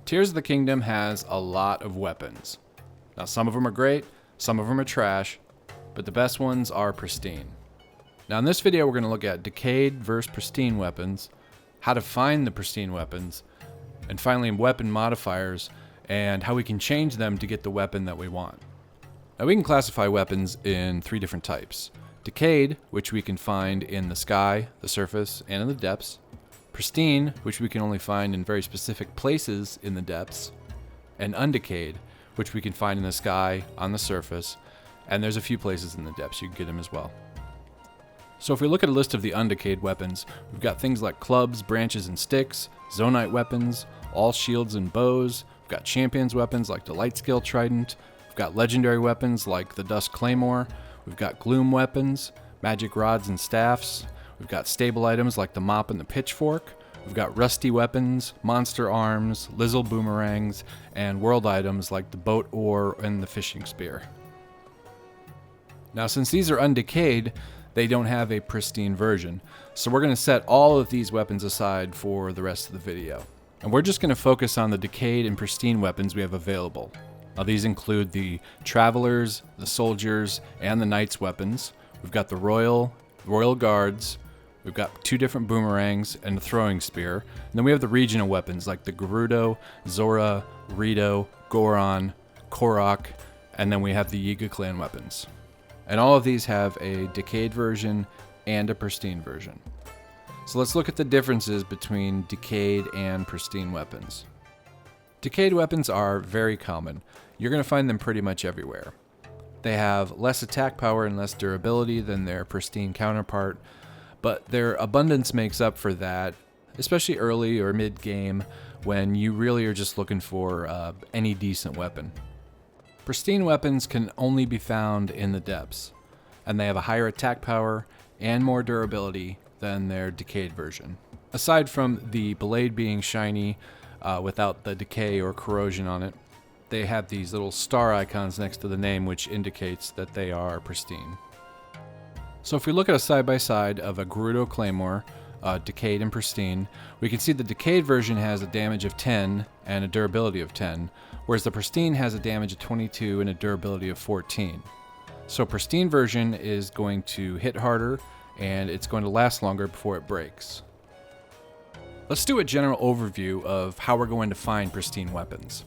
Tears of the Kingdom has a lot of weapons. Now some of them are great, some of them are trash, but the best ones are pristine. Now in this video we're going to look at Decayed versus Pristine Weapons, how to find the pristine weapons, and finally weapon modifiers, and how we can change them to get the weapon that we want. Now we can classify weapons in 3 different types. Decayed, which we can find in the sky, the surface, and in the depths. Pristine, which we can only find in very specific places in the depths. And Undecayed, which we can find in the sky, on the surface, and there's a few places in the depths you can get them as well. So if we look at a list of the Undecayed weapons, we've got things like clubs, branches, and sticks, zonite weapons, all shields and bows, we've got champions weapons like the light scale trident, we've got legendary weapons like the dust claymore, we've got gloom weapons, magic rods and staffs, we've got stable items like the mop and the pitchfork, we've got rusty weapons, monster arms, lizzle boomerangs, and world items like the boat oar and the fishing spear. Now since these are undecayed, they don't have a pristine version, so we're going to set all of these weapons aside for the rest of the video. And we're just going to focus on the decayed and pristine weapons we have available. Now these include the Travelers, the Soldiers, and the Knights weapons. We've got the Royal Guards, we've got 2 different boomerangs, and a throwing spear. And then we have the regional weapons like the Gerudo, Zora, Rito, Goron, Korok, and then we have the Yiga clan weapons. And all of these have a decayed version and a pristine version. So let's look at the differences between decayed and pristine weapons. Decayed weapons are very common. You're going to find them pretty much everywhere. They have less attack power and less durability than their pristine counterpart, but their abundance makes up for that, especially early or mid-game when you really are just looking for any decent weapon. Pristine weapons can only be found in the depths, and they have a higher attack power and more durability than their decayed version. Aside from the blade being shiny without the decay or corrosion on it, they have these little star icons next to the name which indicates that they are pristine. So if we look at a side-by-side of a Gerudo Claymore, decayed and pristine, we can see the decayed version has a damage of 10 and a durability of 10, whereas the pristine has a damage of 22 and a durability of 14. So pristine version is going to hit harder and it's going to last longer before it breaks. Let's do a general overview of how we're going to find pristine weapons.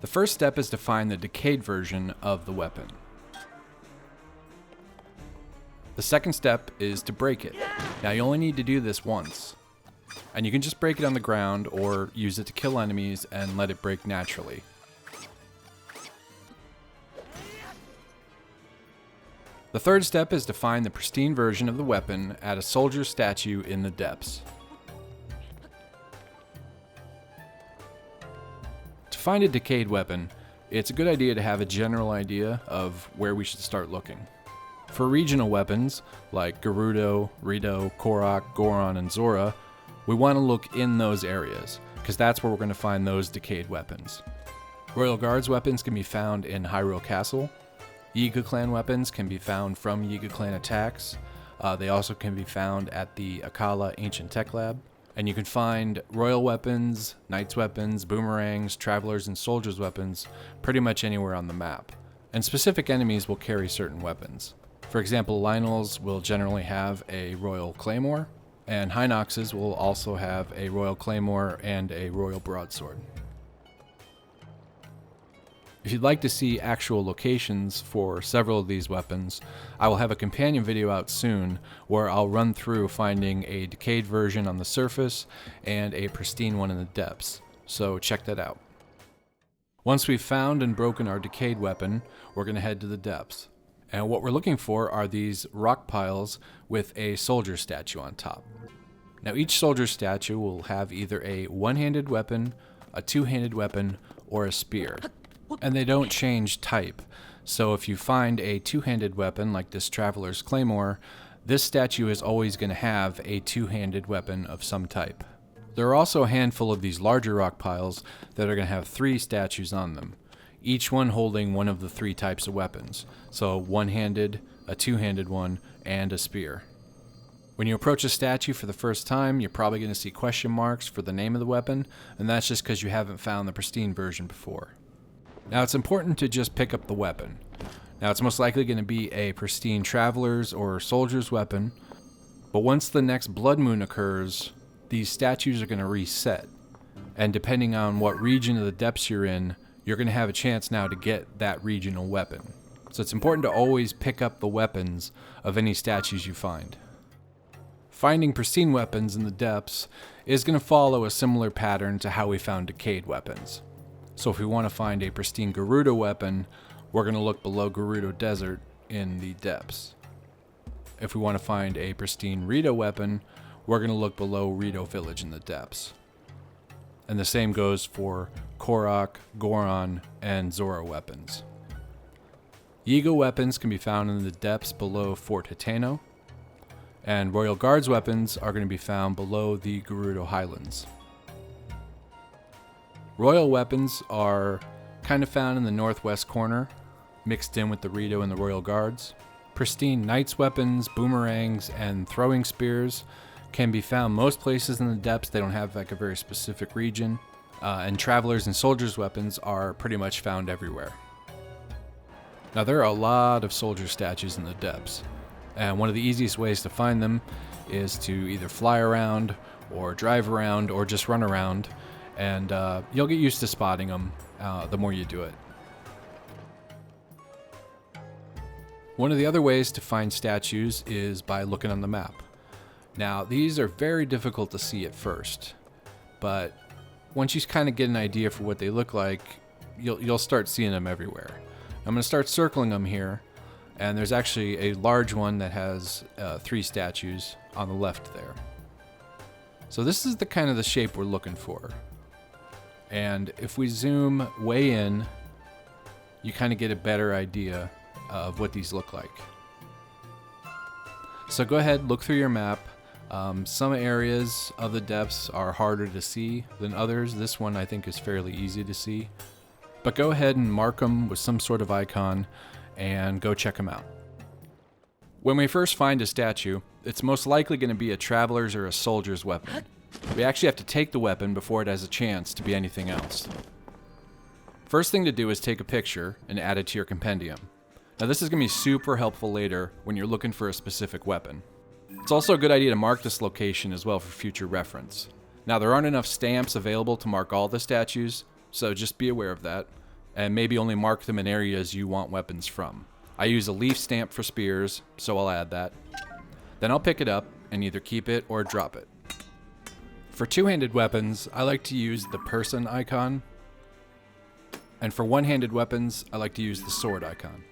The first step is to find the decayed version of the weapon. The second step is to break it. Now you only need to do this once, and you can just break it on the ground or use it to kill enemies and let it break naturally. The third step is to find the pristine version of the weapon at a soldier statue in the depths. To find a decayed weapon, it's a good idea to have a general idea of where we should start looking. For regional weapons, like Gerudo, Rito, Korok, Goron, and Zora, we want to look in those areas, because that's where we're going to find those decayed weapons. Royal Guards weapons can be found in Hyrule Castle. Yiga clan weapons can be found from Yiga clan attacks. They also can be found at the Akkala Ancient Tech Lab. And you can find Royal weapons, Knights weapons, boomerangs, Travelers, and Soldiers weapons pretty much anywhere on the map. And specific enemies will carry certain weapons. For example, Lynels will generally have a Royal Claymore, and Hinoxes will also have a Royal Claymore and a Royal Broadsword. If you'd like to see actual locations for several of these weapons, I will have a companion video out soon where I'll run through finding a decayed version on the surface and a pristine one in the depths, so check that out. Once we've found and broken our decayed weapon, we're going to head to the depths. And what we're looking for are these rock piles with a soldier statue on top. Now each soldier statue will have either a one-handed weapon, a two-handed weapon, or a spear. And they don't change type. So if you find a two-handed weapon like this Traveler's Claymore, this statue is always going to have a two-handed weapon of some type. There are also a handful of these larger rock piles that are going to have 3 statues on them, each one holding one of the 3 types of weapons. So one-handed, a two-handed one, and a spear. When you approach a statue for the first time, you're probably going to see question marks for the name of the weapon, and that's just because you haven't found the pristine version before. Now it's important to just pick up the weapon. Now it's most likely going to be a pristine traveler's or soldier's weapon, but once the next blood moon occurs, these statues are going to reset. And depending on what region of the depths you're in, you're going to have a chance now to get that regional weapon. So it's important to always pick up the weapons of any statues you find. Finding pristine weapons in the depths is going to follow a similar pattern to how we found decayed weapons. So if we want to find a pristine Gerudo weapon, we're going to look below Gerudo Desert in the depths. If we want to find a pristine Rito weapon, we're going to look below Rito Village in the depths. And the same goes for Korok, Goron, and Zoro weapons. Yiga weapons can be found in the depths below Fort Hitano, and Royal Guards weapons are going to be found below the Gerudo Highlands. Royal weapons are kind of found in the northwest corner, mixed in with the Rito and the Royal Guards. Pristine Knights weapons, boomerangs, and throwing spears can be found most places in the depths. They don't have like a very specific region. And Travelers and Soldiers weapons are pretty much found everywhere. Now there are a lot of soldier statues in the depths, and one of the easiest ways to find them is to either fly around or drive around or just run around, and you'll get used to spotting them the more you do it. One of the other ways to find statues is by looking on the map. Now these are very difficult to see at first, but once you kind of get an idea for what they look like, you'll start seeing them everywhere. I'm going to start circling them here, and there's actually a large one that has 3 statues on the left there. So this is the kind of the shape we're looking for. And if we zoom way in, you kind of get a better idea of what these look like. So go ahead, look through your map. Some areas of the depths are harder to see than others. This one I think is fairly easy to see. But go ahead and mark them with some sort of icon and go check them out. When we first find a statue, it's most likely going to be a traveler's or a soldier's weapon. We actually have to take the weapon before it has a chance to be anything else. First thing to do is take a picture and add it to your compendium. Now this is going to be super helpful later when you're looking for a specific weapon. It's also a good idea to mark this location as well for future reference. Now there aren't enough stamps available to mark all the statues, so just be aware of that, and maybe only mark them in areas you want weapons from. I use a leaf stamp for spears, so I'll add that. Then I'll pick it up and either keep it or drop it. For two-handed weapons, I like to use the person icon, and for one-handed weapons, I like to use the sword icon.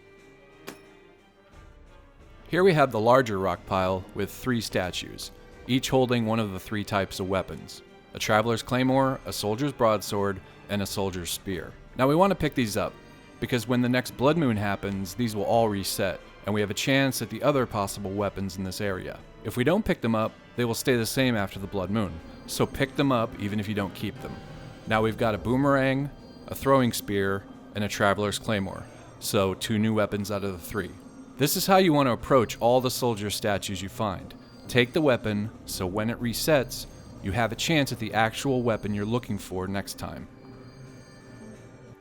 Here we have the larger rock pile with 3 statues, each holding one of the 3 types of weapons: a traveler's claymore, a soldier's broadsword, and a soldier's spear. Now we want to pick these up, because when the next blood moon happens, these will all reset, and we have a chance at the other possible weapons in this area. If we don't pick them up, they will stay the same after the blood moon, so pick them up even if you don't keep them. Now we've got a boomerang, a throwing spear, and a traveler's claymore, so 2 new weapons out of the 3. This is how you want to approach all the soldier statues you find. Take the weapon, so when it resets, you have a chance at the actual weapon you're looking for next time.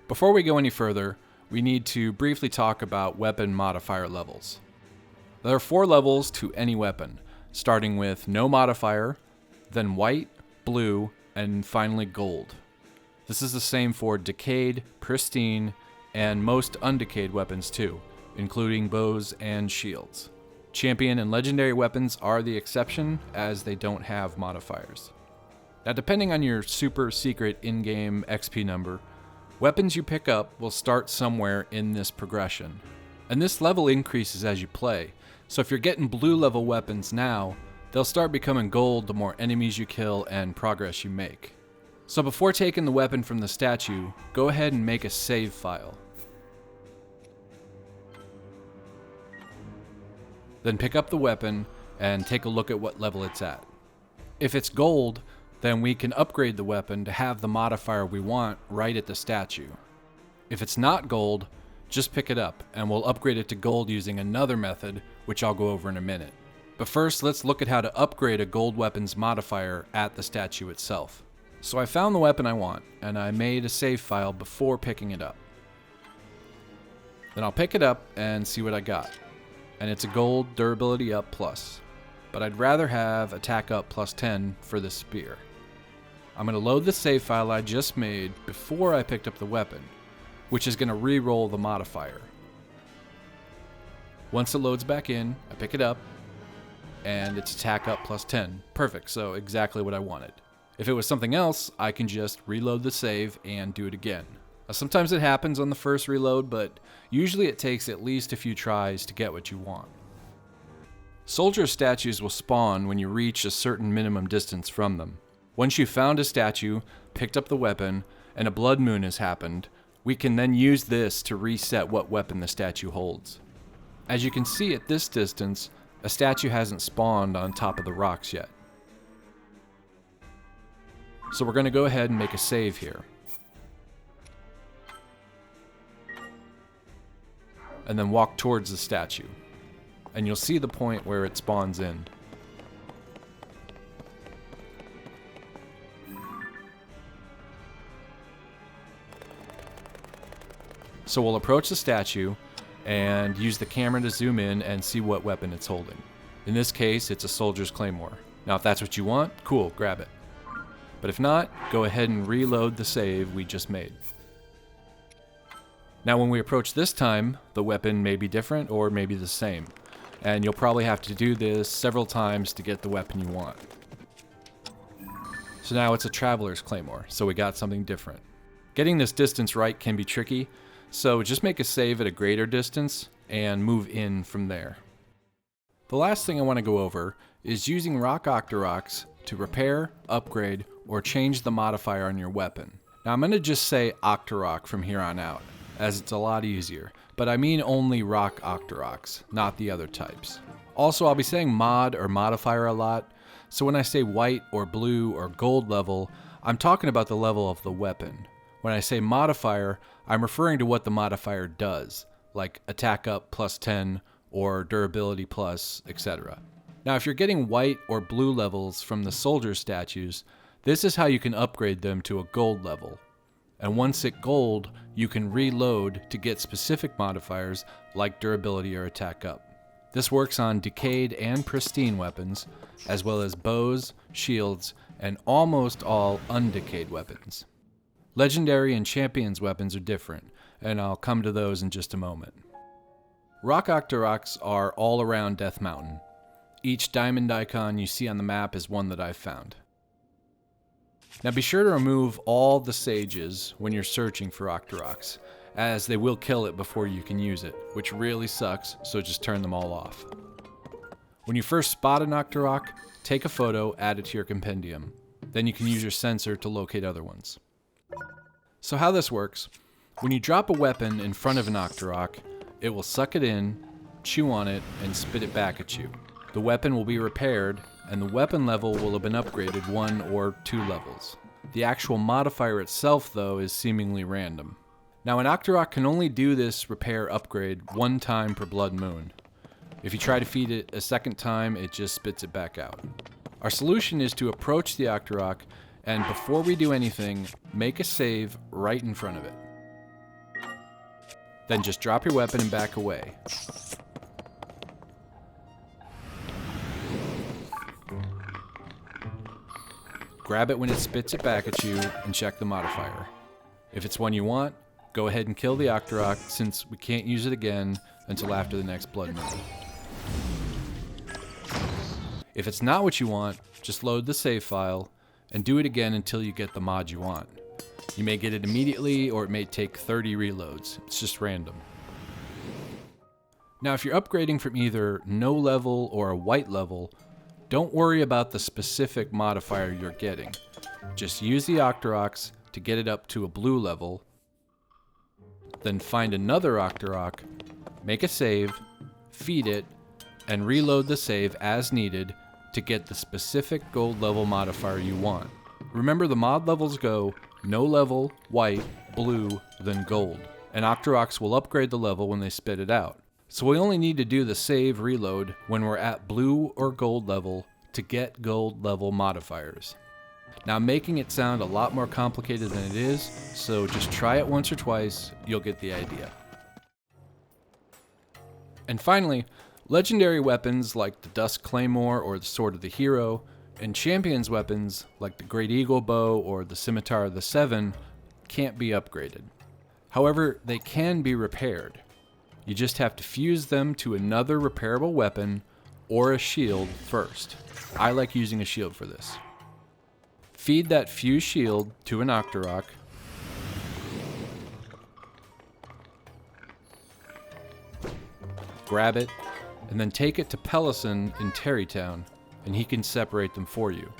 Before we go any further, we need to briefly talk about weapon modifier levels. There are 4 levels to any weapon, starting with no modifier, then white, blue, and finally gold. This is the same for decayed, pristine, and most undecayed weapons too, including bows and shields. Champion and legendary weapons are the exception, as they don't have modifiers. Now depending on your super secret in-game XP number, weapons you pick up will start somewhere in this progression. And this level increases as you play, so if you're getting blue level weapons now, they'll start becoming gold the more enemies you kill and progress you make. So before taking the weapon from the statue, go ahead and make a save file. Then pick up the weapon and take a look at what level it's at. If it's gold, then we can upgrade the weapon to have the modifier we want right at the statue. If it's not gold, just pick it up and we'll upgrade it to gold using another method, which I'll go over in a minute. But first, let's look at how to upgrade a gold weapons modifier at the statue itself. So I found the weapon I want, and I made a save file before picking it up. Then I'll pick it up and see what I got. And it's a gold durability up plus. But I'd rather have attack up plus 10 for this spear. I'm going to load the save file I just made before I picked up the weapon, which is going to re-roll the modifier. Once it loads back in, I pick it up, and it's attack up plus 10. Perfect, so exactly what I wanted. If it was something else, I can just reload the save and do it again. Sometimes it happens on the first reload, but usually it takes at least a few tries to get what you want. Soldier statues will spawn when you reach a certain minimum distance from them. Once you've found a statue, picked up the weapon, and a blood moon has happened, we can then use this to reset what weapon the statue holds. As you can see at this distance, a statue hasn't spawned on top of the rocks yet. So we're going to go ahead and make a save here. And then walk towards the statue. And you'll see the point where it spawns in. So we'll approach the statue and use the camera to zoom in and see what weapon it's holding. In this case, it's a soldier's claymore. Now if that's what you want, cool, grab it. But if not, go ahead and reload the save we just made. Now when we approach this time, the weapon may be different or may be the same. And you'll probably have to do this several times to get the weapon you want. So now it's a traveler's claymore, so we got something different. Getting this distance right can be tricky, so just make a save at a greater distance and move in from there. The last thing I want to go over is using Rock Octoroks to repair, upgrade, or change the modifier on your weapon. Now I'm going to just say Octorok from here on out, as it's a lot easier, but I mean only Rock Octoroks, not the other types. Also, I'll be saying mod or modifier a lot, so when I say white or blue or gold level, I'm talking about the level of the weapon. When I say modifier, I'm referring to what the modifier does, like attack up plus 10 or durability plus, etc. Now if you're getting white or blue levels from the soldier statues, this is how you can upgrade them to a gold level. And once at gold, you can reload to get specific modifiers like durability or attack up. This works on Decayed and Pristine weapons, as well as bows, shields, and almost all Undecayed weapons. Legendary and Champions weapons are different, and I'll come to those in just a moment. Rock Octoroks are all around Death Mountain. Each diamond icon you see on the map is one that I've found. Now be sure to remove all the sages when you're searching for Octoroks, as they will kill it before you can use it, which really sucks, so just turn them all off. When you first spot an Octorok, take a photo, add it to your compendium. Then you can use your sensor to locate other ones. So how this works, when you drop a weapon in front of an Octorok, it will suck it in, chew on it, and spit it back at you. The weapon will be repaired, and the weapon level will have been upgraded 1 or 2 levels. The actual modifier itself, though, is seemingly random. Now, an Octorok can only do this repair upgrade 1 time per blood moon. If you try to feed it a second time, it just spits it back out. Our solution is to approach the Octorok, and before we do anything, make a save right in front of it. Then just drop your weapon and back away. Grab it when it spits it back at you and check the modifier. If it's one you want, go ahead and kill the Octorok, since we can't use it again until after the next blood moon. If it's not what you want, just load the save file and do it again until you get the mod you want. You may get it immediately, or it may take 30 reloads. It's just random. Now if you're upgrading from either no level or a white level, don't worry about the specific modifier you're getting. Just use the Octoroks to get it up to a blue level, then find another Octorok, make a save, feed it, and reload the save as needed to get the specific gold level modifier you want. Remember, the mod levels go no level, white, blue, then gold, and Octoroks will upgrade the level when they spit it out. So we only need to do the save reload when we're at blue or gold level to get gold level modifiers. Now I'm making it sound a lot more complicated than it is, so just try it once or twice, you'll get the idea. And finally, legendary weapons like the Dusk Claymore or the Sword of the Hero, and champions weapons like the Great Eagle Bow or the Scimitar of the Seven can't be upgraded. However, they can be repaired. You just have to fuse them to another repairable weapon or a shield first. I like using a shield for this. Feed that fused shield to an Octorok. Grab it, and then take it to Pellison in Terrytown, and he can separate them for you.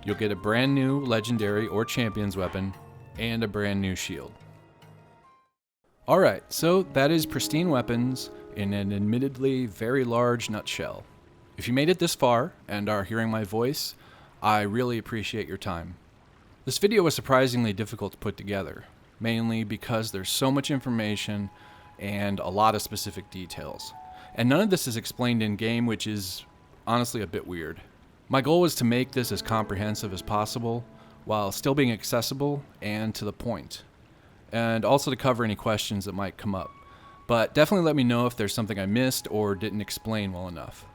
You'll get a brand new legendary or champions weapon and a brand new shield. Alright, so that is Pristine Weapons in an admittedly very large nutshell. If you made it this far and are hearing my voice, I really appreciate your time. This video was surprisingly difficult to put together, mainly because there's so much information and a lot of specific details. And none of this is explained in-game, which is honestly a bit weird. My goal was to make this as comprehensive as possible, while still being accessible and to the point, and also to cover any questions that might come up. But definitely let me know if there's something I missed or didn't explain well enough.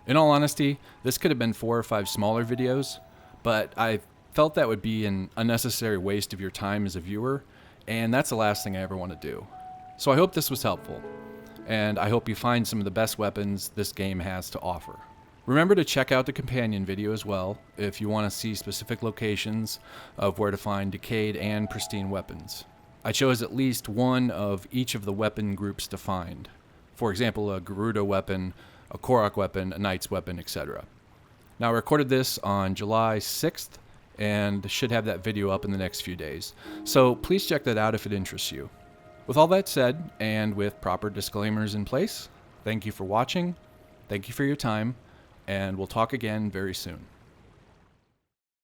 In all honesty, this could have been 4 or 5 smaller videos, but I felt that would be an unnecessary waste of your time as a viewer, and that's the last thing I ever want to do. So I hope this was helpful, and I hope you find some of the best weapons this game has to offer. Remember to check out the companion video as well if you want to see specific locations of where to find Decayed and Pristine Weapons. I chose at least one of each of the weapon groups to find. For example, a Garuda weapon, a Korok weapon, a Knight's weapon, etc. Now I recorded this on July 6th and should have that video up in the next few days. So please check that out if it interests you. With all that said, and with proper disclaimers in place, thank you for watching, thank you for your time, and we'll talk again very soon.